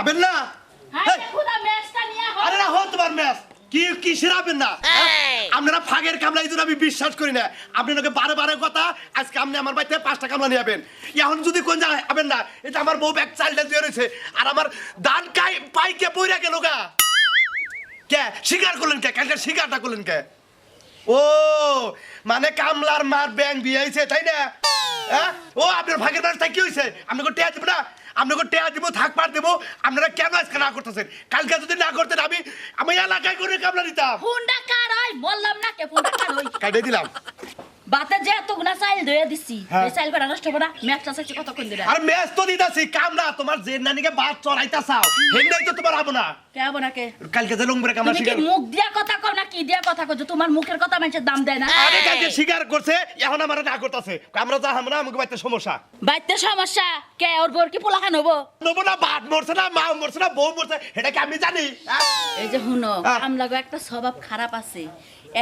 আবেন না আরে না হো তোমার ম্যাচ কি কিসের আবেন না আপনারা ফাগের কামলা এই জন্য আমি বিশ্বাস করি না আপনাকে বারে বারে কথা আজকে আপনি আমার বাড়িতে 5টা কামলা নিয়ে যাবেন এখন যদি কোন জায়গায় আবেন না এটা আমার বউ ব্যাগ চাইল্ডে দিয়ে রয়েছে আর আমার দান পাইকে পইরা গেল গা কে স্বীকার করলেন কে কালকে স্বীকারটা করলেন কে ও মানে কামলার মার ব্যাংক বিয়েছে তাই না হ্যাঁ ও আপনার ভাগের বাড়িতে কি হয়েছে আপনাকে টেয়া দিব না আপনাকে টেয়া দিব থাক পার দেবো আপনারা কেন আজকে না করতেছেন কালকে যদি না করতেন আমি এলাকায় করে কামলা দিতাম ফোনটা কার হয় বললাম না কে ফোনটা কার হয় কাটে দিলাম বাতে যে এত গুনা চাইল দয়ে দিছি এই চাইল করা নষ্ট করা ম্যাচটা চাইছি কতক্ষণ দিলা আর ম্যাচ তো দিতাছি কামলা তোমার যে নানিকে বাদ চড়াইতা চাও হেন্ডাই তো তোমার আবো না কে হবো না কে কালকে যে লংবরে কামলা তুমি কি শিকার মুখ দিয়া কথা কও না কি দিয়া কথা কও যে তোমার মুখের কথা মানুষের দাম দেয় না আরে কালকে শিকার করছে এখন আমরা না করতেছে আমরা যা আমরা আমাকে বাইতে সমস্যা বাইতে সমস্যা কে ওর বোর কি পোলা খান হবো নবো না বাদ মরছে না মা মরছে না বউ মরছে এটা কি আমি জানি এই যে হুনো আমলাগো একটা স্বভাব খারাপ আছে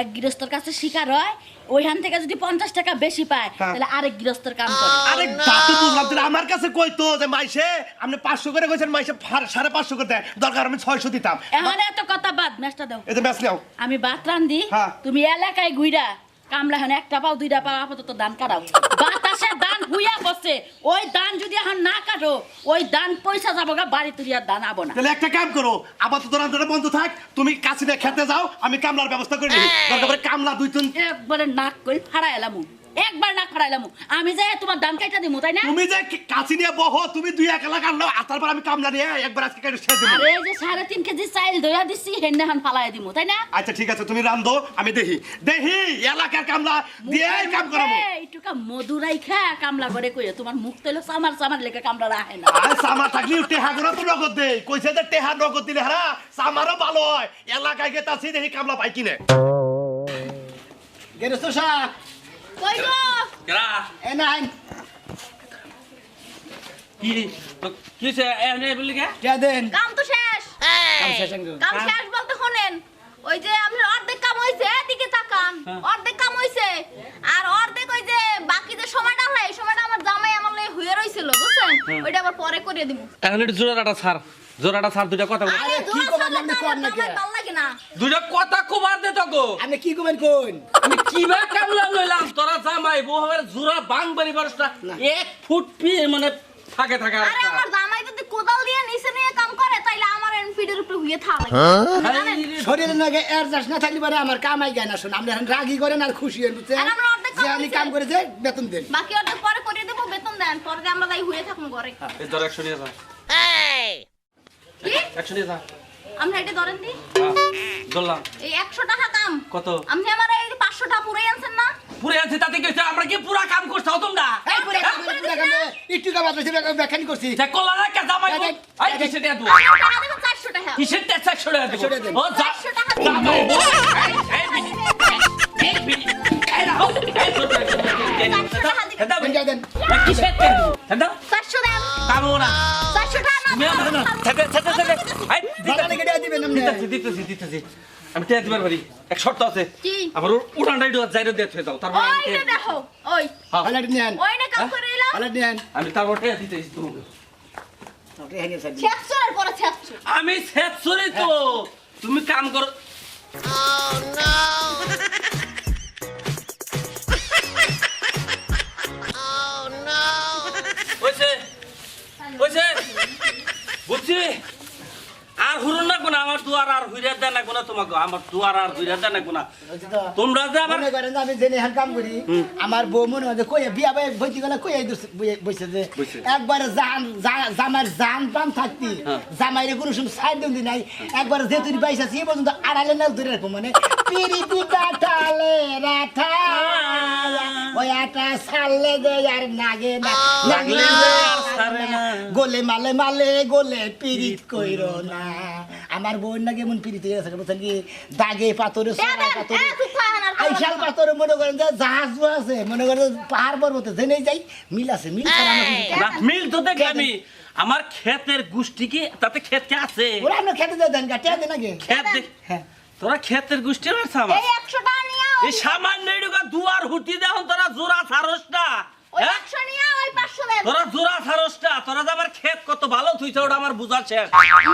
এক গৃহস্থর কাছে শিকার হয় ওইখান থেকে যদি 50 টাকা বেশি পায় তাহলে আরেক গৃহস্থর কাম করে আরে দাদু বুঝলাম তো আমার কাছে কইতো যে মাইসে আপনি 500 করে কইছেন মাইসে 550 করে দেয় দরকার আমি 600 দিতাম এখন এত কথা বাদ ম্যাচটা দাও এই যে ম্যাচ নাও আমি ভাত রান্ধি হ্যাঁ। তুমি এলাকায় ঘুইরা কামলা এখন একটা পাও দুইটা পাও আপাতত দান কাটাও বাতাসে দান হুইয়া বসে ওই দান যদি এখন না কাটো ওই দান পয়সা যাবো গা বাড়ি তুই আর দান আবো না তাহলে একটা কাম করো আপাতত রান্নাটা বন্ধ থাক তুমি কাছিতে খেতে যাও আমি কামলার ব্যবস্থা করে নিই দরকার পড়ে কামলা দুই তিন একবারে নাক কই ফাড়াই এলামু একবার নাক ফাড়াইলামু আমি যাই তোমার দান কাইটা দিমু তাই না তুমি যে কাছি নিয়ে বহো তুমি দুই এক লাখ আনলো আর তারপর আমি কামলা নিয়ে একবার আজকে কেটে শেষ দেবো আরে এই যে 3.5 কেজি চাইল দইয়া দিছি হেন্নে হান ফালাই দিমু তাই না আচ্ছা ঠিক আছে তুমি রান্ধো আমি দেখি এলাকার কামলা দিয়ে কাম করাবো এইটুকা মধু রাইখা কামলা করে কইরে তোমার মুখ তৈল সামার লেগে কামলা রাখে না আরে সামা থাকলি টেহা করে তো নগদ দে কইছে যে টেহা নগদ দিলে হারা সামারও ভালো হয় এলাকায় গেতাছি দেখি কামলা পাই কিনে গেরস্ত শাহ কই গো কেরা এ নাই কি তো কিছে এনে বলি কে কে দেন কাম তো শেষ কাম শেষ একদম। কাম শেষ বলতে শোনেন ওই যে আমি অর্ধেক কাম হইছে এদিকে তাকান অর্ধেক কাম হইছে আর অর্ধেক ওই যে বাকি যে সময়টা হলো এই সময়টা আমার জামাই আমার লই হয়ে রইছিল বুঝছেন ওইটা আবার পরে করে দিব এখন একটু জোরাটা ছাড় দুইটা কথা বল। আরে কি কবেন আপনি কোন না কে ভালো লাগে না দুইটা কথা কবার দে তো গো আপনি কি কবেন কোন আমি কিভাবে কামলা লইলাম তোরা জামাই বউ হবে জোরা বাং বাড়ি বারসটা 1 ফুট পি মানে থাকে আরে আমার জামাই যদি কোদাল দিয়ে নিচে নিয়ে কাম করে তাইলে আমার এনফিডের উপরে হুইয়ে থাকা লাগে শরীরের নাগে এয়ারজাস্ট না থাকলে পারে আমার কামাই যায় না শুন আপনি এখন রাগি করেন আর খুশি হন বুঝছেন আর আমরা অর্ধেক যে আমি কাম করেছে বেতন দেন বাকি অর্ধেক পরে করে দেব বেতন দেন পরে দিয়ে আমরা যাই হুইয়ে থাকুন ঘরে এই ধর 100 নিয়ে যা কি 100 নিয়ে যা আমরা এটা ধরেন দি ধরলাম এই 100 টাকা কাম কত আপনি আমার এই 500 টাকা পুরাই আনছেন না পুরে আছে তাতে কি হইছে? আমরা কি পুরা কাম করছাও তোমরা এই করে একটু কাম আছে ব্যাখ্যানি করছি সে কল্লা না কে জামাই বউ? এই কিসে দেয়া তুই 400 টাকা দেবেন 400 টাকা কিসের তে 100 টাকা দেব 100 টাকা দেব। ও যা 400 টাকা জামাই দেবেন বউ। এই বিনি এই রাখো এই ছোট হেদা দেন দেন কিসের তে হেদা 400 দেন কামো না 400 টাকা তুমি আমার না ছেড়ে এই বাবা লেগে দিবেন আপনি দিতেছি আমি তে দিবার পারি এক শর্ত আছে কি? আমার উড়ানটাই যাইরো দিয়ে থই দাও তারপর আমি ওই না দেখো ওই আলাদ নেন ওই না কাম করে এলাম আলাদ নেন আমি তারপর তে দিতেছি তুমি আপনি হেনে সাইড 600 এর পরে 600 আমি সেচ্ছরি তো তুমি কাম করো ওইছে ওইছে বুঝছি আর হুরুন না কোনা আমার দুয়ার আর হুইরা দেন না কোনা তোমাকে আমার দুয়ার আর হুইরা দেন না কোনা তোমরা যে আমার মনে করেন যে আমি জেনে এখন কাম করি আমার বউ মনে হয় যে কই বিয়া ভাই বইতে গেলে কই বইছে যে একবারে জামার জান পান থাকতি জামাইরে কোনো সময় সাইড দিন নাই একবারে যে তুই বাইসা সে পর্যন্ত আড়ালে না ধরে রাখো মানে পিরিতি কাটালে রাঠা ওই আটা সাললে যে আর নাগে না লাগলে যে আর সারে না। গোলে মালে মালে গোলে পিরিত কইরো না আমার বোন না কেমন পিরিত হয়ে গেছে বুঝছেন কি দাগে পাথরে সোনা পাথরে আইশাল পাথরে মনে করেন যে জাহাজ আছে মনে করেন পাহাড় পর্বতে জেনে যাই মিল আছে মিল ছাড়া আমার কিছু না, মিল তো দেখি আমি আমার ক্ষেতের গোষ্ঠী কি তাতে ক্ষেত কে আছে ওরা আমরা খেতে দিয়ে দেন কাটিয়া দেন আগে ক্ষেত দেখ হ্যাঁ তোরা ক্ষেতের গোষ্ঠী আছে আমার এই 100 টাকা নিয়ে এই সামান্য এডুকা দুয়ার হুটি দেখুন তোরা জোড়া ছাড়স না ওই হ্যাঁ? 100 নিয়া ওই 500 দেন তোরা জোড়া ছাড়সটা তোরা যে আমার ক্ষেত কত ভালো থুইছে ওটা আমার বুঝা শেষ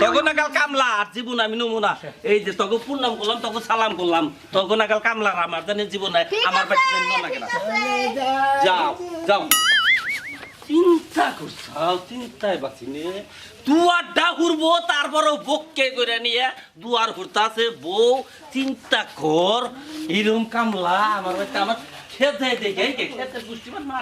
তখন নাগাল কামলা আর জীবন আমি নমুনা এই যে তোকে প্রণাম করলাম তোকে সালাম করলাম তখন নাগাল কামলা আমার জানি জীবনে ঠিক আমার আছে বাড়িতে জন্য লাগে ঠিক না আছে যাও যাও চিন্তা করছাও চিন্তায় বাঁচি নিয়ে দুয়ারটা ঘুরবো তারপরও বককে করে নিয়ে দুয়ার ঘুরতাছে বউ চিন্তা কর এরকম কামলা আমার বাড়িতে আমার খেতে দেখে খেতে পুষ্টিমান না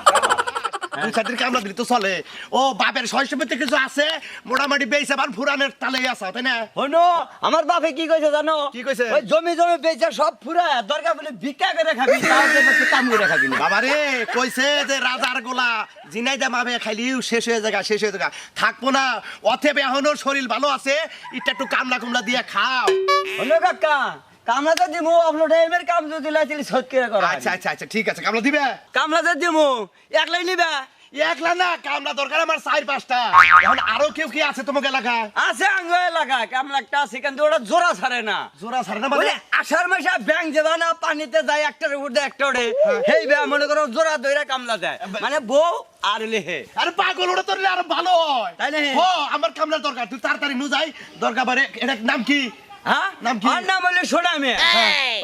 দুই চারদিন কামলা দিলে তো চলে ও বাপের শৈশবের থেকে কিছু আছে মোটামুটি বেইছে আবার ফুরানের তালে আছে তাই না হইনো আমার বাপে কি কইছে জানো কি কইছে? ওই জমি জমি বেচে সব ফুরা দরকার বলে ভিক্ষা করে খাবি তাহলে তুই কাম করে খাবি না বাবা রে কইছে যে রাজার গোলা জিনাই দা মাবে খাইলিও শেষ হয়ে জায়গা থাকবো না অথেব এখনো শরীর ভালো আছে এটা একটু কামলা কুমলা দিয়ে খাও হইনো কাকা কামলাতে দিমু আপলোড এর কাম যদি লাইছিলি সত করে করা আচ্ছা ঠিক আছে কামলা দিবে কামলাতে দিমু একলাই নিবা একলা না কামলা দরকার আমার 4-5টা এখন আরো কেউ কি আছে তোমাকে এলাকায় আছে আঙ্গ এলাকা কামলা একটা আছে কিন্তু ওটা জোড়া ছাড়ে না জোড়া ছাড়ে না ওই মানে আষাঢ় মাসে ব্যাংক যাবা না পানিতে যায় একটার উপর দিয়ে একটা ওঠে সেই ব্যাং মনে করো জোড়া দইরা কামলা দেয় মানে বউ আর লেহে আরে পাগল ওটা তোর আরো ভালো হয় তাই না? ও আমার কামলার দরকার তুই তাড়াতাড়ি নু যাই দরকার বারে এটা নাম কি হ্যাঁ নাম কি? আর নাম হইলে সোনা মেয়ে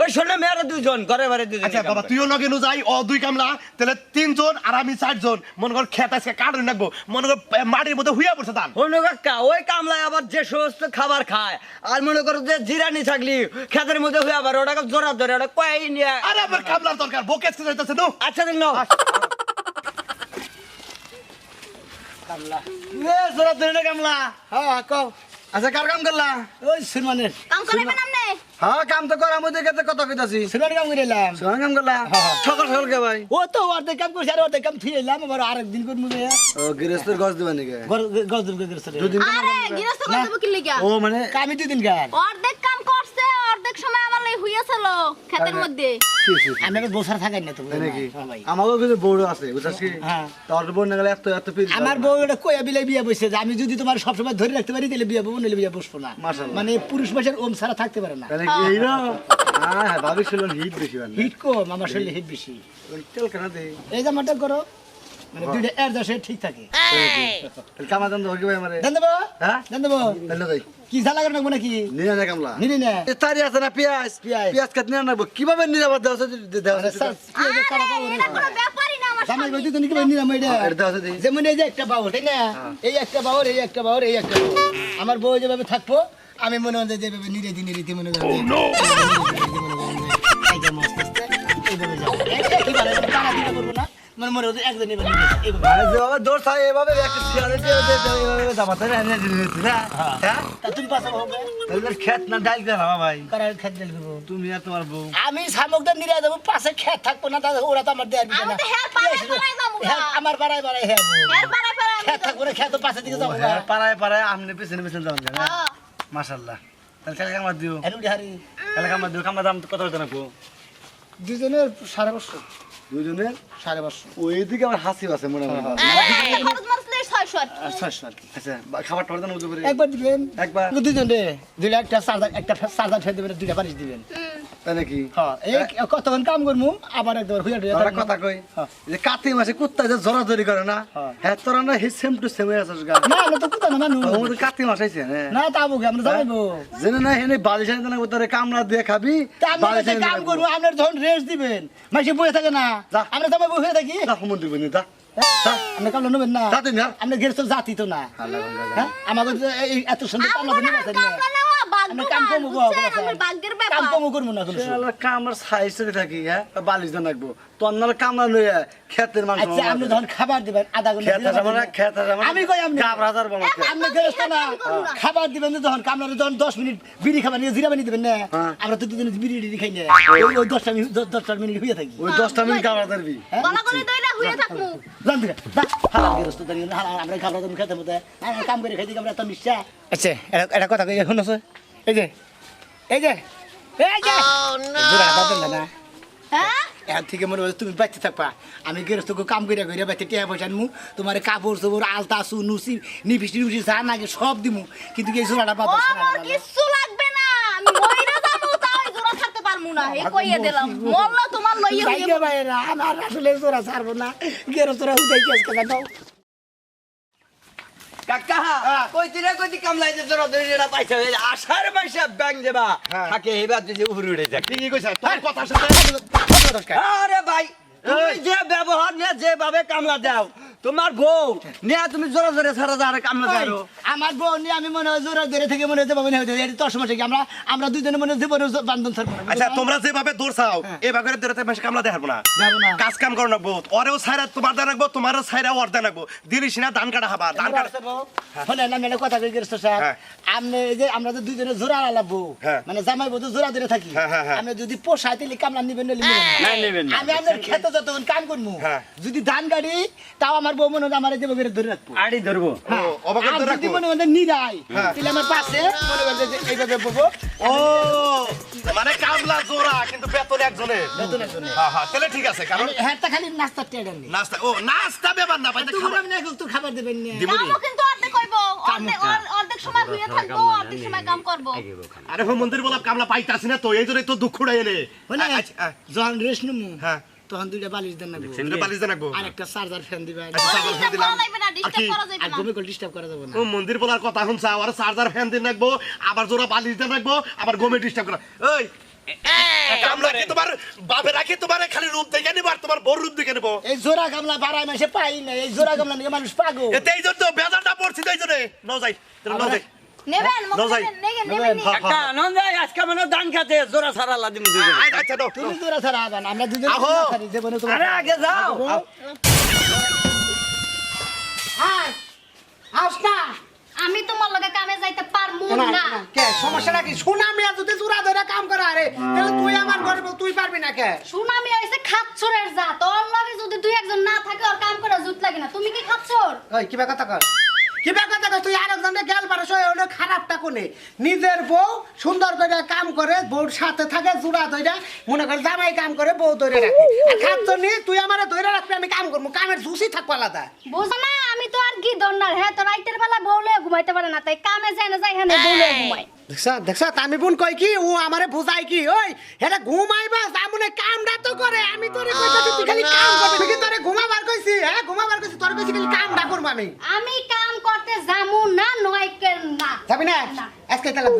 ওই সোনা মেয়ে আর দুজন ঘরে ঘরে দুজন আচ্ছা বাবা তুইও লগে নু যাই ও 2 কামলা তাহলে 3 জন আর আমি 4 জন মনে কর খেত আজকে কাটুন রাখবো মনে কর মাটির মধ্যে হুইয়া পড়ছে ধান হইলো কাকা ওই কামলায় আবার যে সমস্ত খাবার খায় আর মনে করো যে জিরানি থাকলি খেতের মধ্যে হয়ে আবার ওটাকে জোড়া ধরে ওটা কয়াই নিয়ে আরে আমার কামলার দরকার বকেস কি যাইতাছে নো আচ্ছা দিন নাও কামলা এ জোড়া ধরে না কামলা হ্যাঁ কও আচ্ছা কার কাম করলা ওই সুরমানের কাম করাবেন আপনি হ্যাঁ কাম তো করার মধ্যে কেতে কথা কইতাছি সুরমানের কাম করে এলাম সোনা কাম করলা সকাল সকাল কে ভাই ও তো অর্ধেক কাম করছে আর অর্ধেক কাম ফিরে এলাম আবার আরেকদিন করবো ও গৃহস্থের গছ দিবা নাকি গজদিন করে গেছে দুদিন আরে গৃহস্থ কই দেব কি লিগা ও মানে আমি 2 দিন গার অর্ধেক কাম করছে অর্ধেক সময় আমার লাই হইয়াছিল ক্ষেতের মধ্যে আমি আবার বসার থাকাই না তো নাকি হ্যাঁ ভাই। আমারও কিন্তু বড় আছে বুঝছিস কি হ্যাঁ। তোর বোন না গেলে এত এত পিস আমার বউ এটা কইয়া বিলে বিয়া বসে যে আমি যদি তোমার সবসময় ধরে রাখতে পারি তাহলে বিয়া বউ নইলে বিয়া বসবো না মাশাআল্লাহ। মানে পুরুষ মাসের ওম ছাড়া থাকতে পারে না তাহলে কি এইরা হ্যাঁ ভাবি ছিল হিট বেশি মানে হিট কম আমার শরীরে হিট বেশি তেল কেন দে এই জামাটা করো মানে দুইটা অ্যাডজাস্ট ঠিক থাকে তাহলে কামাদান তো হইবে আমারে দেন দেবো হ্যাঁ দেন দেবো তাহলে যাই কি ঝালা করে নাকি নাকি নিয়ে না কামলা নিনি না এ তারি আছে না পেঁয়াজ পেঁয়াজ। পেঁয়াজ কাট নিয়ে নাবো কিভাবে নিরাপদ দেওয়া দেওয়া আরে স্যার কি যে কারা পাবো আরে এটা কোনো ব্যাপারই না আমার জামাই স্বামী। বলতে তো নিকে নিলাম এটা এটা দেওয়া আছে যেমন এই যে একটা বাউল তাই না এই একটা বাউল এই একটা বাউল এই একটা বাউল আমার বউ যেভাবে থাকবো আমি মনে হয় যেভাবে নিরেতি মনে করি মানে মনে হচ্ছে একজন এবার এইভাবে আরে যে বাবা দৌড় থাকে এভাবে একটা শিয়ালে দিয়ে এভাবে জামাতে না এনে দিছি না হ্যাঁ তা তুমি পাশা হবে তাহলে খেত না ডাল দে না ভাই কারার খেত দিল দেবো তুমি আর তোমার বউ আমি শামুকদার নিরে যাবো পাশে খেত থাকবো না তাহলে ওরা তো আমার দেয় দিবে আমি না তো হের পাড়ায় পাড়ায় যাবো গা। আমার পাড়ায় পাড়ায় হ্যাঁ হের পাড়ায় পাড়ায় আমি খেত থাকবো না খেত পাশে দিকে যাবো হ্যাঁ পাড়ায় পাড়ায় আমনে পেছনে পেছনে যাও না হ্যাঁ। মাশাআল্লাহ তাহলে কালকে আমার দিও এনুডি হারি কালকে আমার দিও কামার দাম কত হতো না গো দুজনের 5.5 দুজনের 5.5 ওইদিকে আমার হাসি আছে মনে হয় খরচ মারছ লে 600 আর কি। 600 আর কি আচ্ছা খাবার টাবার দাম করে একবার দিবেন একবার দুজন রে দুইটা একটা চার্জার ফেলে দিবেন দুইটা বালিশ দিবেন তাই নাকি হ্যাঁ এই কতক্ষণ কাম করবো আবার একবার হুইয়া তোরা কথা কই হ্যাঁ। যে কাতি মাসে কুত্তা যে জড়াজড়ি করে না হ্যাঁ। হ্যাঁ তোরা না হি সেম টু সেম আছিস গা না না তো কোথাও না মানুষ আমাদের কাতি মাস আইছে হ্যাঁ না তা বুকে আমরা যাইবো জেনে না হেনে বালিশ এনে না তোরে কামলা দিয়ে খাবি তা আপনি বালিশ কাছে এনে কাম রাখবো। করবো আপনার যখন রেস্ট দিবেন মাসে বসে থাকে না যা। আমরা তো বসে থাকি যা হুমন্দির বনি যা আপনি কামলা নেবেন না তা তুই না। আপনি গেছ তো জাতি তো না আল্লাহ গঙ্গা যা। হ্যাঁ আমাদের তো এই এত সুন্দর কামলা আমার নেবেন আর কামলা নেওয়া আমরা কাম ভাগ্য করবো আমার ভাগ্যের ব্যাপার কাম কম করবো না কোনো সময়। শালা কামড় সাইজে থাকি হ্যাঁ বালিশ দেন রাখবো তোর নালে কামড়া লইয়া খেতের মাংস আচ্ছা আপনি যখন খাবার দিবেন আধা ঘন্টা খেতে যাবো না খেতে যাবো না আমি কই আপনি গাবরাজার বলো আপনি গেছ না খাবার দিবেন তো যখন কামলারে যখন 10 মিনিট বিড়ি খাবার নিয়ে জিরা বানিয়ে দিবেন না হ্যাঁ। আমরা তো দুদিন বিড়ি টিড়ি খাই না ওই 10 মিনিট হয়ে থাকি ওই 10টা মিনিট গাবরাজার বি গলা করে দইরা হইয়া থাকমু জান দিকে হালাল গেরস্ত দাঁড়িয়ে না হালাল আমরা খাবার দাম খেতে মতে কাম করে খাইতে আমরা তো নিশ্চয় আচ্ছা এটা কথা কই শুনছ এই যে জোড়া বাদল না হ্যাঁ এখন থেকে মনে হয় তুমি বাচ্চা থাকবা আমি গেরস্ত কাম করে করে বাচ্চা টিয়া পয়সা আনমু তোমার কাপড় চোপড় আলতা সু নুসি নিপিস যা নাগে সব দিমু কিন্তু এই জোড়াটা বাদ ও মোর কিচ্ছু লাগবে না আমি মইরা যাবো তাই জোড়া থাকতে পারমু না হে কইয়া দিলাম মোল্লা তোমার লইয়া হইয়া ভাইকে ভাইরা আমার আসলে জোড়া ছাড়বো না গেরো তোরা উঠাই কেস কথা দাও কাকা কইতি কামলাই যে জোরা ধরে এটা পাইছে আশার পয়সা ব্যাংক দেবা থাকে এবার যে উপরে উঠে যায় ঠিকই কইছ তোর কথার সাথে আরে ভাই তুমি যে ব্যবহার নিয়ে যেভাবে কামলা দাও তোমার বউ নিয়ে তুমি জোরে জোরে ছাড়া যারে কামলা দাও আমার বোন নিয়ে আমি মনে হয় জোড়া ধরে থেকে মনে হতে পাবো না এটা তোর সমস্যা কি আমরা দুজনে মনে হচ্ছে বান্ধন ছাড়বো না আচ্ছা তোমরা যেভাবে দৌড়ছাও এভাবে দৌড়াতে বেশি কামলা দেখাবো না যাবো না। কাজ কাম করো নাকবো ওরেও ছাইরা তোমার দেন রাখবো তোমারও ছাইরা ওর দেন রাখবো দিলিস না ধান কাটা হবা ধান কাটা হলে না মেলে কথা কই গেছো স্যার হ্যাঁ। আপনি এই যে আমরা তো দুজনে জোড়া আলাবো হ্যাঁ। মানে জামাই বউ তো জোড়া ধরে থাকি হ্যাঁ, হ্যাঁ, হ্যাঁ। আমরা যদি পোষাই তাহলে কামলা নিবেন না না, নিবেন না। আমি আপনার খেতে যতক্ষণ কাম করবো হ্যাঁ। যদি ধান গাড়ি তাও আমার বউ মনে হয় আমার যে বউরে ধরে রাখবো আড়ি ধরবো হ্যাঁ। অবাক আর ধরে যদি রাখবো? মনে হয় নিরাই হ্যাঁ। তাহলে আমার পাশে মনে হয় যে এইভাবে বলবো ও মানে কামলা জোড়া কিন্তু বেতন একজনের বেতনের জন্য হ্যাঁ হ্যাঁ তাহলে ঠিক আছে কারণ হ্যাঁ তা খালি নাস্তা টেডার নেই নাস্তা ও নাস্তা ব্যাপার না ভাই তুমি আমি একটু খাবার দেবেন না দিমুনি কামও কিন্তু অর্ধেক হইব অর্ধেক সময় হইয়া থাকবো অর্ধেক সময় কাম করব আরে হো মন্দির বলা কামলা পাইতাছি না তো এই জন্যই তো দুঃখ উড়াই এনে হলে আচ্ছা যখন রেস্ট নিমু হ্যাঁ তখন দুইটা বালিশ দেন না সেন্টার বালিশ দেন রাখবো আর একটা চার্জার ফ্যান দিবেন আচ্ছা, চার্জার ফ্যান দিলাম। না আর ডিস্টার্ব কি? করা যাবে আর না ঘুমে করে ডিস্টার্ব করা যাবে না ও মন্দির বলার কথা শুনছা আর চার্জার ফ্যান দিন রাখবো আবার জোড়া বালিশ দেন রাখবো আবার গমে ডিস্টার্ব করা ওই কামলা কি তোমার বাপে রাখি তোমার খালি রূপ দেখে নিবো আর তোমার বড় রূপ দেখে নিবো এই জোড়া গামলা বাড়ায় মাসে পাই না এই জোড়া গামলা নিয়ে মানুষ পাগল এতে এই জন্য বেজারটা পড়ছি তো এই জন্য ন যাই ন যাই নেবেন নাও যাই। নেবেন কাকা নন্দাই আজকে মানে ধান খাতে জোরা ছাড়া লাদিম দুজন আচ্ছা নাও, তুমি নাও। জোড়া ছাড়া আবেন আমরা দুজন আহো। জীবনে তোমার আরে আগে যাও হাই আস না আমি তোমার লগে কামে যাইতে পারমু না কে সমস্যাটা কি শোনা মিয়া যদি জোড়া ধরে কাম করা আরে তাহলে তুই আমার ঘরে তুই পারবি না কে সুনামি হইছে খাচ্ছরের জাত ওর লগে যদি দুই একজন না থাকে ওর কাম করা জুত লাগে না তুমি কি খাচ্ছর ওই কিবা কথা কর কিবা কথা কর তুই আরেকজনের গেল পারছ ওটা খারাপটা কোনে নিজের বউ সুন্দর করে কাম করে বউর সাথে থাকে জোড়া ধইরা মনে কর জামাই কাম করে বউ ধরে রাখে আর খাচ্ছ নি তুই আমারে ধরে রাখবি আমি কাম করবো কামের জুসি থাকবো আলাদা বুঝো না আমি তো আর কি দন্নার হ্যাঁ তো রাইতের বেলা বউলে ঘুমাইতে পারে না তাই কামে যায় না যায় হ্যাঁ বউলে ঘুমায় দেখছ আমি বোন কই কি ও আমারে বুঝাই কি ওই এটা ঘুমাইবা জামুনে কামটা তো করে আমি তোরে কইতাছি তুই খালি কাম করবি তুই কি তোরে ঘুমাবার কইছি হ্যাঁ ঘুমাবার কইছি তোরে কইছি খালি কামটা করব আমি কাম করতে যামু না নয় কেন না যাবি না না। আজকে তাহলে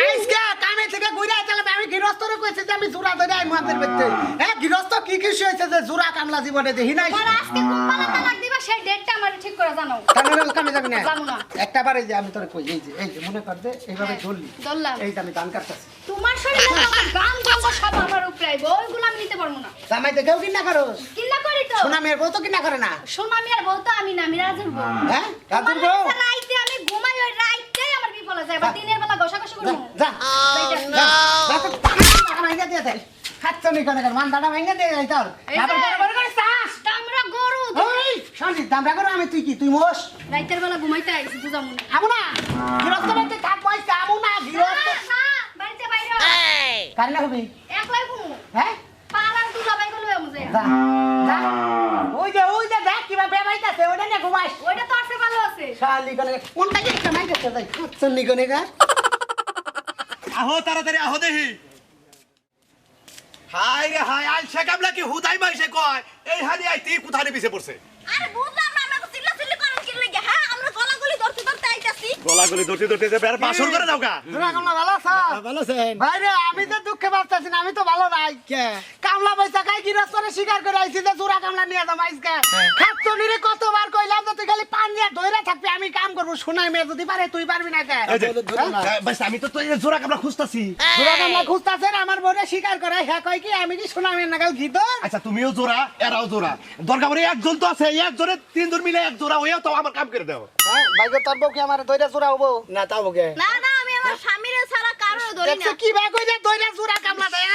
আজকে কামে থেকে ঘুরে চালাবে আমি গৃহস্থরে কইছি যে আমি জোড়া ধরে আই মুহাদের বেতে হ্যাঁ গৃহস্থ কি কিছু হইছে যে জোড়া কামলা জীবনে দেখি নাই আর আজকে কোম্পালা তালাক দিবা সেই ডেটটা আমার ঠিক করে জানাও তাহলে কামে যাবি না যাবো না। একটা বারে যে আমি তোরে কই এই যে মনে কর যে এইভাবে ধরলি ধরলাম। এই যে আমি দান কাটতাছি তোমার শরীরে তো আমার গাম গন্ধ সব আমার উপরে আইব ওইগুলো আমি নিতে পারবো না জামাই দেখেও কিনা করো কিন্না করি তো সোনা মেয়ের বউ তো কিনা করে না সোনামি আর বউ তো আমি না আমি রাজুর বউ হ্যাঁ তোমার রাজুর বউ কাছে রাইতে আমি ঘুমাই ওই রাইতেই আমার বিপদ আছে এবার দিনের বেলা ঘষাঘষি যা করবো যা যাইতে। ভাঙ্গা দিয়ে দেয় খাচ্ছনি কোনে কর মানদাটা ভাঙ্গা দিয়ে যাই তোর এই আবার যে, বড় করে চাস আমরা গরু ওই শান্তি দামটা করো আমি তুই কি তুই মোষ রাইতের বেলা ঘুমাইতে আইছি বুঝামু না আমু না গৃহস্থ বাড়িতে কাজ পয়সা আমু না গৃহস্থ না, বাড়িতে বাইরে কার না হবে একলাই ঘুমু হ্যাঁ পাড়ার দুলা বাই গেল মুজে যা যা ওই যে দেখ কিবা বেবাইতাছে ওটা নিয়ে ঘুমাস ওইটা তো আছে ভালো আছে শালি কোনে কোনটা কি কামাই করতে যাই খাচ্ছনি কোনে কার আহো তাড়াতাড়ি আহো দেখি হাই রে হাই আল সে কামলা কি হুদাই মাইসে কয় এই হানি আইতি কোথায় পিছে পড়ছে আরে বুঝলাম না আমরা তো চিল্লা চিল্লি করেন কি লাগে হ্যাঁ আমরা গলাগলি ধরতে ধরতে আইতাছি গলাগলি ধরতে ধরতে যে বের বাসর করে দাও গা তোরা কামলা ভালো আছো ভালো আছেন ভাই রে আমি তো দুঃখে বাঁচতাছি না আমি তো ভালো নাই কে কামলা পয়সা খাই গৃহস্থরে স্বীকার করে আইছি যে জোড়া কামলা নিয়ে যাম আজকে খাচ্ছনি রে কতবার কইলাম যে তুই খালি পান দিয়ে ধইরা থাকবি আমি কাম করব শোনাই মেয়ে যদি পারে তুই পারবি না কে এই যে, বাস আমি তো এই জোড়া কামলা খুঁজতাছি জোড়া কামলা খুঁজতাছেন আমার বউরে স্বীকার করে হ্যাঁ কয় কি আমি কি শোনাই মেয়ে না কাল ঘিতর আচ্ছা তুমিও জোড়া এরাও জোড়া দরকার পড়ে একজন তো আছে একজনে তিনজন মিলে এক জোড়া হয়েও তো আমার কাম করে দাও ভাই গো তোর বউ কি আমার ধইরা জোড়া হবো না তাও বকে না না আমি আমার স্বামীর ছাড়া কারো ধরি দেখছো না কি ভাই কইরা ধইরা জোড়া কামলা দেয়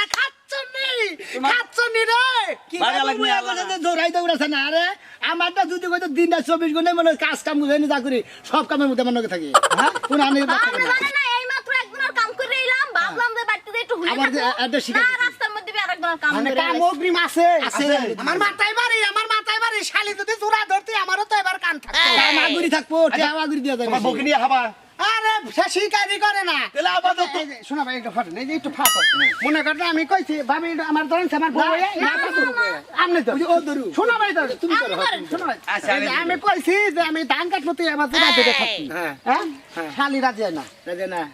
খাচ্ছনি রে কি বাড়ি ভাই লাগবে, মুয়া আল্লাহ। কথা দৌড়াই দৌড়াছে না রে আমারটা যদি কইতো দিনটা 24 ঘন্টা মনে হয় কাজ কাম বুঝাই না করি সব কামের মধ্যে মনে থাকি হ্যাঁ কোন আনে আমরা জানি না এই মাত্র একজনের কাম করে এলাম ভাবলাম যে বাড়িতে একটু হুইয়া আমার থাকবো। একটা শিকার না রাস্তার মধ্যে বি আরেকজনের কাম মানে করে কাম এলাম। অগ্রিম আছে আছে আমার মাথায় বাড়ি শালি যদি জোড়া ধরতে আমারও তো এবার কান থাকতো কাম আগুরি থাকবো টেওয়া আগুরি দিয়া যাবে তোমার বউকে নিয়ে হাবা আরে সে শিকারি করে না তাহলে আপাতত এই যে, শোনো ভাই একটু ফাটেন এই যে একটু ফাটো মনে করেন আমি কইছি ভাবি আমার ধরেন আমার বউ না আমনে তো ও ধরু শোনো ভাই ধরো তুমি আমি ধরেন। শোনো ভাই আচ্ছা, এই যে আমি কইছি যে আমি ধান কাটবো তুই আমার জন্য ধরে থাকবি হ্যাঁ শালি রাজি হয় না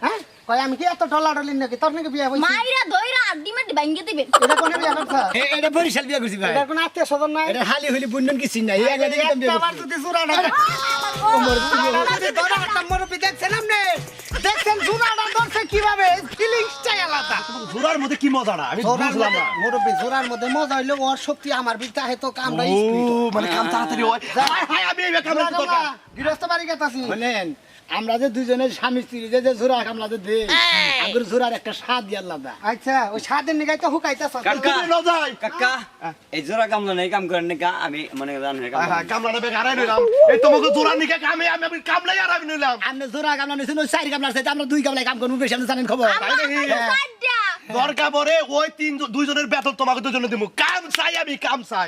হ্যাঁ কই আমি কি এত ডলার ডলিন নাকি তোর নাকি বিয়ে হইছে মাইরা দইরা আল্টিমেট ভাঙ্গে দিবেন এটা কোনে বিয়ে করছ এটা বরিশাল বিয়ে করছি ভাই এটা কোন আত্মীয় স্বজন নাই এটা হালি হইলি বুন্ডন কিছু নাই এই আগে দেখতাম বিয়ে একবার করছি। যদি জোড়াটা দরাটা মুরব্বি দেখছেন আপনি দেখছেন জোড়াটা ধরছে কিভাবে ফিলিংসটাই আলাদা জোড়ার মধ্যে কি মজাটা আমি বুঝলাম না মুরব্বি জোড়ার মধ্যে মজা হইলো ওর শক্তি আমার বিরুদ্ধে হেতো কামড়া ও মানে কাম তাড়াতাড়ি হয় হাই হাই আমি এই কাম করতে দরকার গৃহস্থ বাড়ি গেতাছি শুনেন আমরা যে দুজনের স্বামী স্ত্রী যে যে জোড়া কামলাতে দে আঙ্গুর জোড়ার একটা স্বাদ দিয়ে আলাদা আচ্ছা ওই স্বাদের নিগাই তো হুকাইতাছ কাকা তুমি লজাই কাকা এই জোড়া কামলা নাই কাম করেন না আমি মনে করেন হ্যাঁ কামলা নেবে হারাই নিলাম এই তোমাকে জোড়া নিকে কামে আমি কামলাই আর আমি নিলাম আমরা জোড়া কামলা নিছেন ওই চারি কামলা চাইতে আমরা দুই কামলায় কাম করবো বেশি আপনি জানেন খবর আমরা সাইডটা দরকার পড়ে ওই দুইজনের বেতন তোমাকে দুজনে দিব কাম চাই আমি কাম চাই